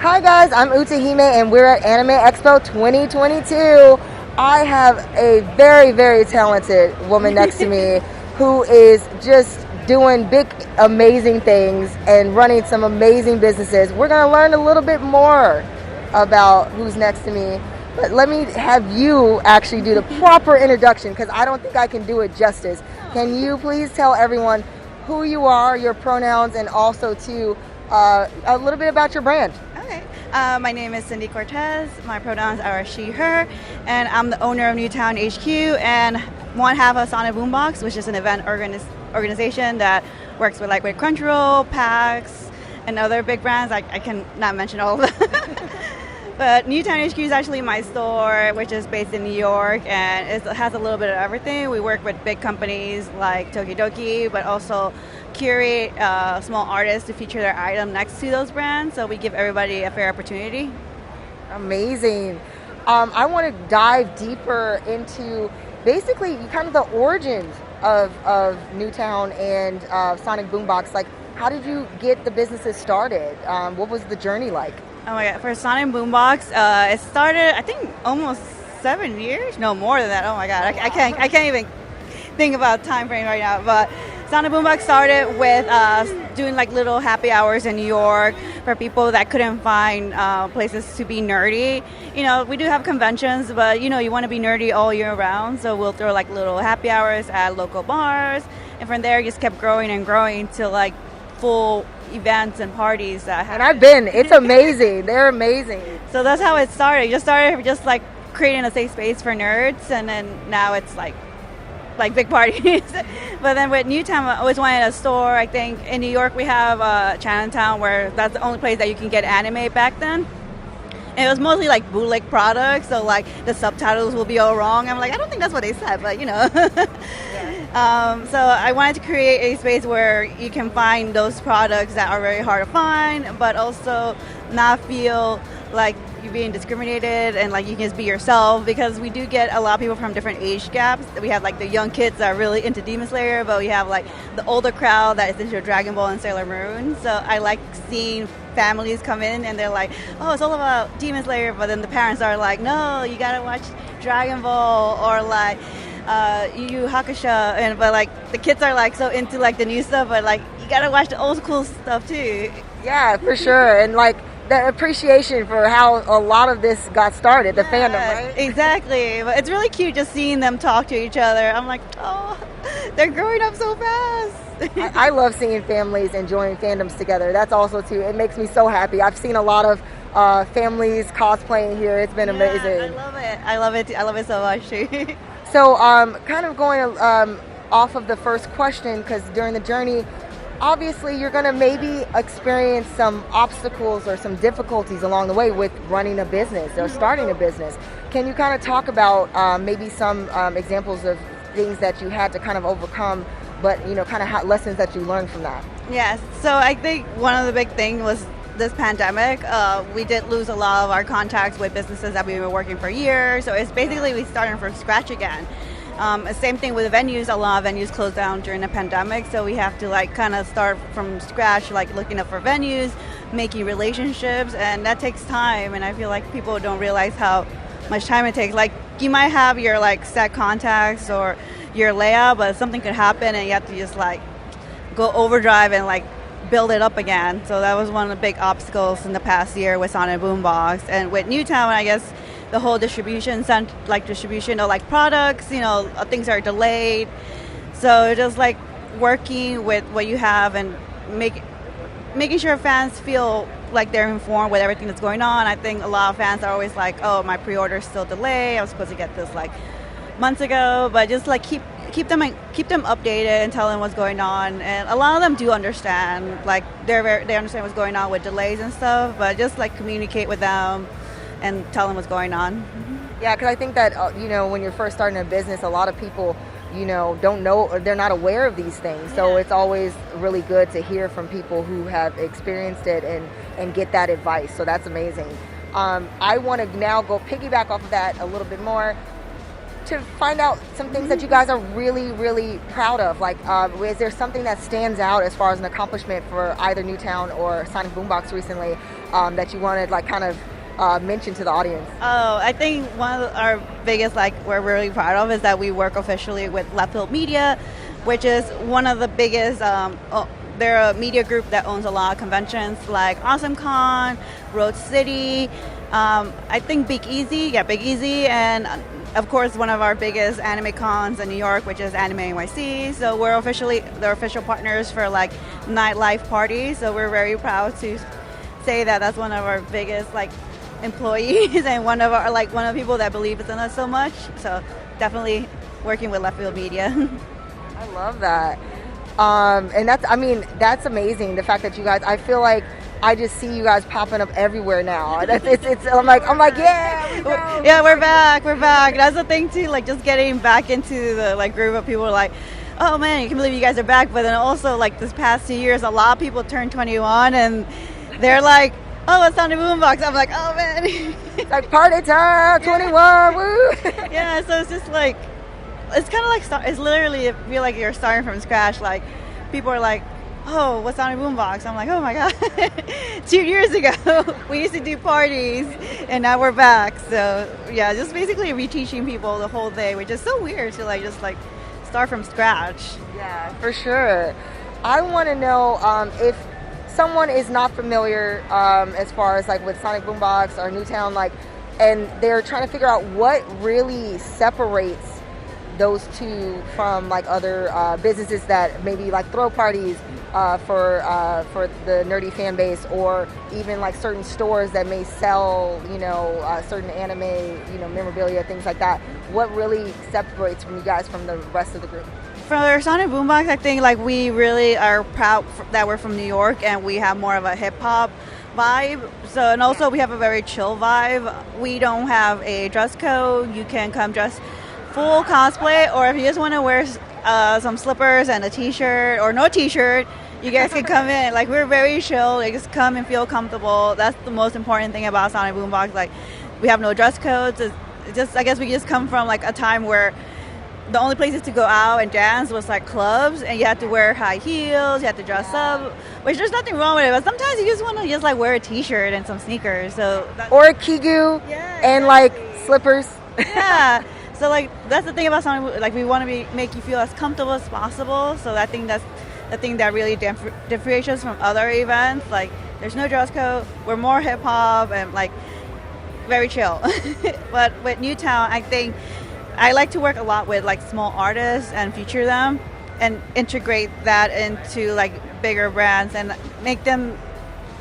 Hi guys, I'm Utahime and we're at Anime Expo 2022. I have a very, very talented woman next to me who is just doing big, amazing things and running some amazing businesses. We're going to learn a little bit more about who's next to me. But let me have you actually do the proper introduction because I don't think I can do it justice. Can you please tell everyone who you are, your pronouns, and also too a little bit about your brand? Okay. My name is Cindy Cortez. My pronouns are she, her, and I'm the owner of Newtown HQ and one half of Sonic Boombox, which is an event organization that works with with Crunchyroll, PAX, and other big brands. I can not mention all of them. But Newtown HQ is actually my store, which is based in New York, and it has a little bit of everything. We work with big companies like Tokidoki, but also curate small artists to feature their item next to those brands, so we give everybody a fair opportunity. Amazing. I want to dive deeper into basically kind of the origins of Newtown and Sonic Boombox. Like, how did you get the businesses started? What was the journey like? Oh my god! For Sonic Boombox, it started I think almost 7 years. No, more than that. Oh my god! I can't even think about time frame right now. But Sonic Boombox started with doing little happy hours in New York for people that couldn't find places to be nerdy. You know, we do have conventions, but you want to be nerdy all year round. So we'll throw little happy hours at local bars, and from there it just kept growing and growing to full events and parties that happen. And I've been. It's amazing. They're amazing. So that's how it started. Just started creating a safe space for nerds, and then now it's like big parties. But then with Newtown, I always wanted a store. I think in New York we have Chinatown, where that's the only place that you can get anime back then. And it was mostly bootleg products, so the subtitles will be all wrong. I'm I don't think that's what they said, but So I wanted to create a space where you can find those products that are very hard to find, but also not feel like you're being discriminated, and you can just be yourself, because we do get a lot of people from different age gaps. We have the young kids that are really into Demon Slayer, but we have the older crowd that is into Dragon Ball and Sailor Moon. So I like seeing families come in and they're oh, it's all about Demon Slayer, but then the parents are no, you gotta watch Dragon Ball or Yu Yu Hakusho, but the kids are so into the new stuff, but you gotta watch the old school stuff too. Yeah, for sure. And that appreciation for how a lot of this got started, the fandom, right? Exactly. But it's really cute just seeing them talk to each other. I'm oh, they're growing up so fast. I love seeing families enjoying fandoms together. That's also too. It makes me so happy. I've seen a lot of families cosplaying here. It's been amazing. I love it. I love it. I love it so much too. So, kind of going off of the first question, because during the journey, obviously you're going to maybe experience some obstacles or some difficulties along the way with running a business or starting a business. Can you kind of talk about maybe some examples of things that you had to kind of overcome, but kind of lessons that you learned from that? Yes. So I think one of the big things was this pandemic. We did lose a lot of our contacts with businesses that we were working for years. So it's basically we started from scratch again. Same thing with venues. A lot of venues closed down during the pandemic, so we have to kind of start from scratch, looking up for venues, making relationships, and that takes time. And I feel people don't realize how much time it takes. You might have your set contacts or your layout, but something could happen, and you have to just go overdrive and build it up again. So that was one of the big obstacles in the past year with Sonic Boombox. And with Newtown, I guess the whole distribution of products, things are delayed. So just working with what you have and making sure fans feel they're informed with everything that's going on. I think a lot of fans are always oh, my pre-order is still delayed. I was supposed to get this months ago, but just keep them updated and tell them what's going on. And a lot of them do understand, they understand what's going on with delays and stuff, but just communicate with them and tell them what's going on. Yeah, because I think that when you're first starting a business, a lot of people don't know, or they're not aware of these things. So it's always really good to hear from people who have experienced it and get that advice. So that's amazing. I want to now go piggyback off of that a little bit more. to find out some things that you guys are really, really proud of. Like, is there something that stands out as far as an accomplishment for either Newtown or Sonic Boombox recently that you wanted, like, kind of mention to the audience? Oh, I think one of our biggest, like, we're really proud of is that we work officially with Left Field Media, which is one of the biggest. They're a media group that owns a lot of conventions like AwesomeCon, Road City. I think Big Easy, and of course one of our biggest anime cons in New York, which is Anime NYC. So we're officially their official partners for like nightlife parties. So we're very proud to say that that's one of our biggest like employees and one of the people that believes in us so much. So definitely working with Left Field Media. I love that. And that's amazing. The fact that you guys, I feel like I just see you guys popping up everywhere now. I'm like, yeah, yeah, we're back. That's the thing too, like just getting back into the like group of people like, oh man, you can believe you guys are back. But then also like this past 2 years, a lot of people turned 21 and they're like, oh, it's Sonic Boombox. I'm like, oh man, it's like party time, 21, woo. Yeah, so it's just like, it's kind of like, it's literally, I feel like you're starting from scratch. Like, people are like, oh, what's Sonic Boombox? I'm like, oh my God. 2 years ago, we used to do parties, and now we're back. So, yeah, just basically reteaching people the whole day, which is so weird to, like, just, like, start from scratch. Yeah, for sure. I want to know if someone is not familiar as far as, like, with Sonic Boombox or Newtown, like, and they're trying to figure out what really separates those two from like other businesses that maybe like throw parties for the nerdy fan base, or even like certain stores that may sell certain anime memorabilia, things like that. What really separates from you guys from the rest of the group? For Sonic Boombox, I think like we really are proud that we're from New York and we have more of a hip hop vibe. So, and also we have a very chill vibe. We don't have a dress code. You can come dressed full cosplay, or if you just want to wear some slippers and a t-shirt or no t-shirt, you guys can come in. Like, we're very chill. Like, just come and feel comfortable. That's the most important thing about Sonic Boombox. Like, we have no dress codes. It's just, I guess we just come from like a time where the only places to go out and dance was like clubs, and you had to wear high heels, you had to dress up, which there's nothing wrong with it, but sometimes you just want to just like wear a t-shirt and some sneakers. So or a kigu, and like slippers. Yeah. So like that's the thing about Sonic. Like, we want to make you feel as comfortable as possible. So I think that's the thing that really differentiates us from other events. Like, there's no dress code. We're more hip hop and like very chill. But with Newtown, I think I like to work a lot with like small artists and feature them and integrate that into like bigger brands and make them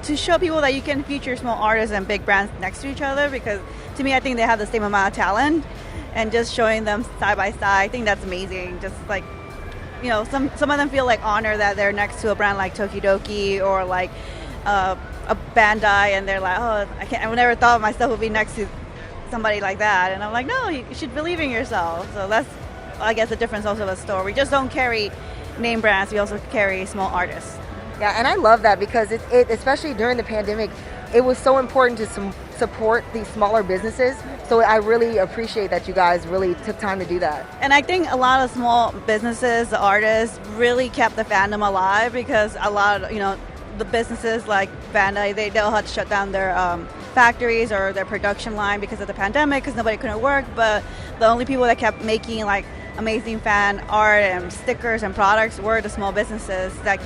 to show people that you can feature small artists and big brands next to each other, because to me, I think they have the same amount of talent. And just showing them side by side, I think that's amazing. Just like, some of them feel like honored that they're next to a brand like Tokidoki or like a Bandai, and they're like, oh, I never thought myself would be next to somebody like that. And I'm like, no, you should believe in yourself. So that's, I guess, the difference also of a store. We just don't carry name brands. We also carry small artists. Yeah, and I love that because it especially during the pandemic, it was so important to support these smaller businesses. So I really appreciate that you guys really took time to do that. And I think a lot of small businesses, the artists, really kept the fandom alive, because a lot of, the businesses like Bandai, they'll have to shut down their factories or their production line because of the pandemic, because nobody couldn't work. But the only people that kept making like amazing fan art and stickers and products were the small businesses that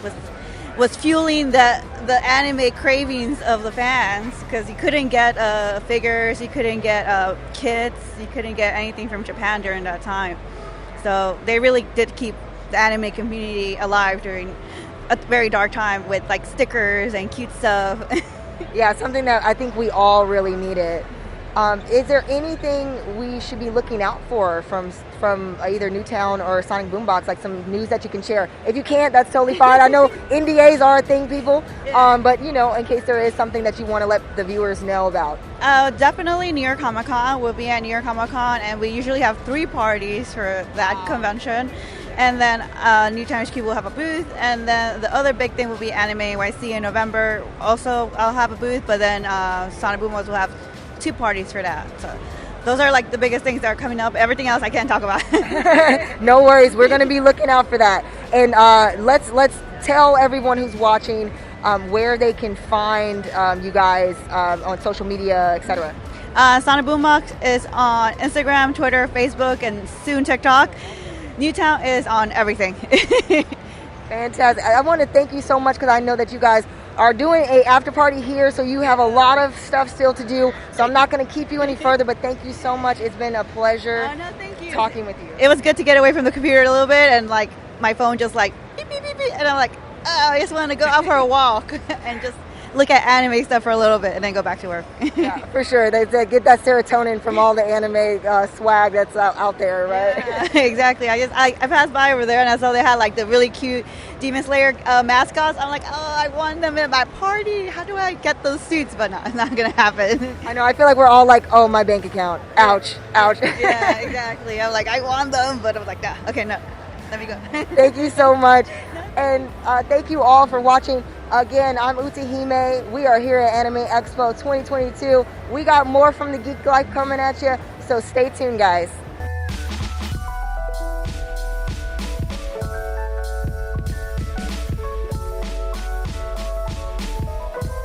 was fueling the anime cravings of the fans, because you couldn't get figures, you couldn't get kits, you couldn't get anything from Japan during that time. So they really did keep the anime community alive during a very dark time with like stickers and cute stuff. Yeah, something that I think we all really needed. Is there anything we should be looking out for from either Newtown or Sonic Boombox, like some news that you can share? If you can't, that's totally fine. I know NDAs are a thing, people, but in case there is something that you want to let the viewers know about. Definitely New York Comic Con. We'll be at New York Comic Con, and we usually have 3 parties for that convention. And then Newtown HQ will have a booth, and then the other big thing will be Anime NYC in November. Also, I'll have a booth, but then Sonic Boombox will have 2 parties for that. So those are like the biggest things that are coming up. Everything else I can't talk about. No worries. We're going to be looking out for that. And let's tell everyone who's watching where they can find you guys on social media, etc. Sonic Boombox is on Instagram, Twitter, Facebook, and soon TikTok. Newtown is on everything. Fantastic. I want to thank you so much because I know that you guys are doing a after party here, so you have a lot of stuff still to do. So I'm not going to keep you any further, but thank you so much. It's been a pleasure thank you. talking with you. It was good to get away from the computer a little bit, and like my phone just like beep beep beep beep, and I'm like, oh, I just want to go out for a walk and just look at anime stuff for a little bit and then go back to work. Yeah, for sure. They get that serotonin from all the anime swag that's out there, right? Yeah, exactly. I passed by over there and I saw they had like the really cute Demon Slayer mascots. I'm like, oh, I want them at my party. How do I get those suits? But no, it's not gonna happen. I know. I feel like we're all like, oh, my bank account. Ouch, ouch. Yeah, exactly. I'm like, I want them, but I was like, nah. Okay, no. Let me go. Thank you so much. And thank you all for watching. Again, I'm Utahime. We are here at Anime Expo 2022. We got more from the Geek Life coming at you, so stay tuned, guys.